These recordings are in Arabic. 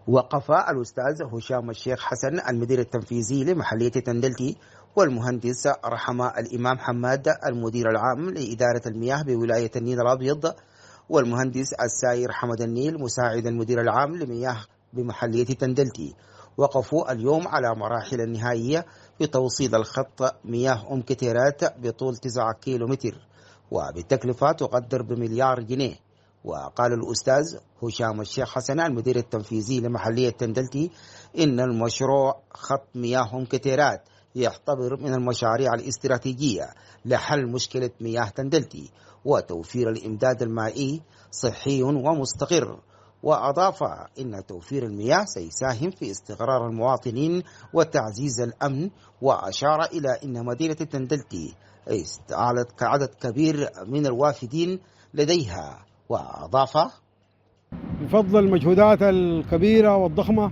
وقف الأستاذ هشام الشيخ حسن المدير التنفيذي لمحلية تندلتي والمهندس رحمة الإمام حماد المدير العام لإدارة المياه بولاية النيل الأبيض والمهندس الساير حمد النيل مساعد المدير العام لمياه بمحلية تندلتي وقفوا اليوم على مراحل النهائية بتوصيل الخط مياه كتيرات بطول 9 كيلومتر وبالتكلفة تقدر بمليار جنيه. وقال الأستاذ هشام الشيخ حسن المدير التنفيذي لمحلية تندلتي إن المشروع خط مياه كتيرات يعتبر من المشاريع الاستراتيجية لحل مشكلة مياه تندلتي وتوفير الإمداد المائي صحي ومستقر. وأضاف إن توفير المياه سيساهم في استقرار المواطنين وتعزيز الأمن وأشار إلى أن مدينة تندلتي استعالت كعدد كبير من الوافدين لديها. وأضاف بفضل المجهودات الكبيرة والضخمة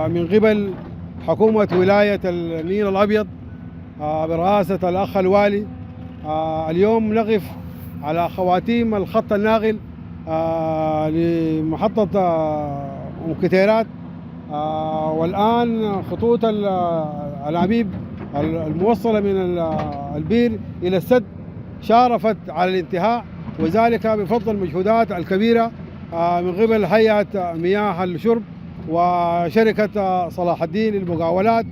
من قبل حكومة ولاية النيل الأبيض برئاسة الأخ الوالي، اليوم نقف على خواتيم الخط الناقل لمحطة كتيرات، والآن خطوط الأنابيب الموصلة من البير إلى السد شارفت على الانتهاء، وذلك بفضل المجهودات الكبيرة من قبل هيئة مياه الشرب وشركة صلاح الدين للمقاولات،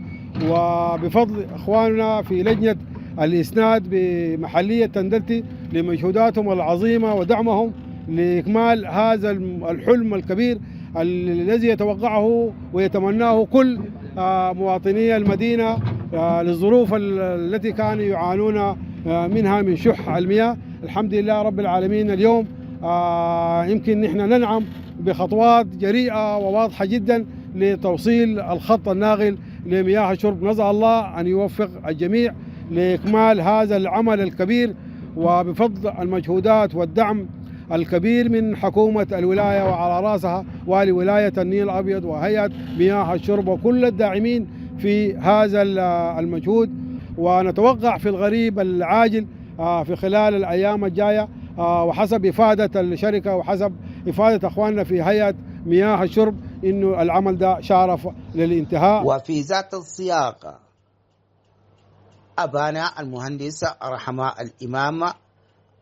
وبفضل إخواننا في لجنة الإسناد بمحلية تندلتي لمجهوداتهم العظيمة ودعمهم لإكمال هذا الحلم الكبير الذي يتوقعه ويتمناه كل مواطني المدينة للظروف التي كانوا يعانون منها من شح المياه. الحمد لله رب العالمين اليوم يمكن نحن ننعم بخطوات جريئة وواضحة جدا لتوصيل الخط الناقل لمياه الشرب. نسأل الله أن يوفق الجميع لإكمال هذا العمل الكبير، وبفضل المجهودات والدعم الكبير من حكومة الولاية وعلى رأسها والي ولاية النيل الأبيض وهيئة مياه الشرب وكل الداعمين في هذا المجهود. ونتوقع في القريب العاجل في خلال الأيام الجاية وحسب إفادة الشركة وحسب إفادة أخواننا في هيئة مياه الشرب إنه العمل ده شارف للانتهاء. وفي ذات السياق أبان المهندس رحمة الإمام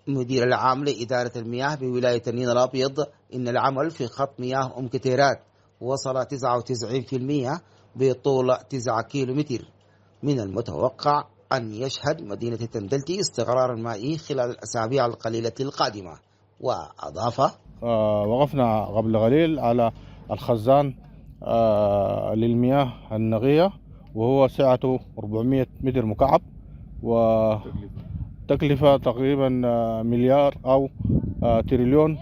مدير العام لإدارة المياه بولاية النيل الأبيض إن العمل في خط مياه كتيرات وصل 99% بطول 9 كيلومتر. من المتوقع أن يشهد مدينة تندلتي استقرار مائي خلال الأسابيع القليلة القادمة. وأضاف وقفنا قبل قليل على الخزان للمياه النقية وهو سعته 400 متر مكعب وتكلفة تقريبا مليار أو تريليون،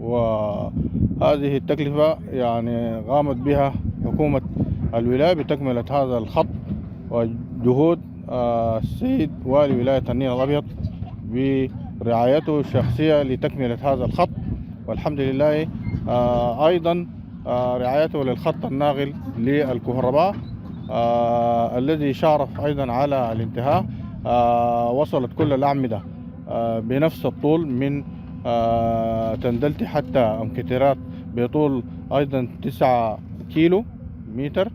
وهذه التكلفة يعني قامت بها حكومة الولاية بتكملة هذا الخط وجهود السيد والي ولاية النيل الأبيض برعايته الشخصية لتكملة هذا الخط، والحمد لله أيضا رعايته للخط الناقل للكهرباء الذي شارف أيضا على الانتهاء. وصلت كل الأعمدة بنفس الطول من تندلتي حتى أم كتيرات بطول أيضا 9 كيلو متر،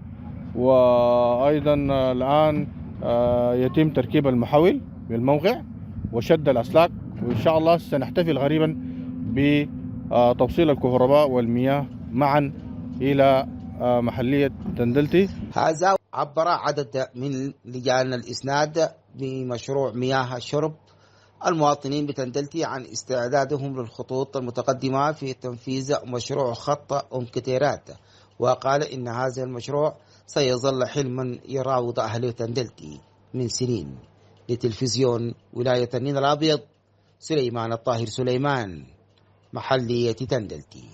وأيضا الآن يتم تركيب المحول بالموقع وشد الأسلاك، وإن شاء الله سنحتفل قريبا بتوصيل الكهرباء والمياه معا إلى محلية تندلتي. هذا عبر عدد من لجان الإسناد بمشروع مياه الشرب المواطنين بتندلتي عن استعدادهم للخطوط المتقدمة في تنفيذ مشروع خط كتيرات، وقال إن هذا المشروع سيظل حلما يراود أهل تندلتي من سنين. لتلفزيون ولاية النيل الأبيض، سليمان الطاهر سليمان، محلية تندلتي.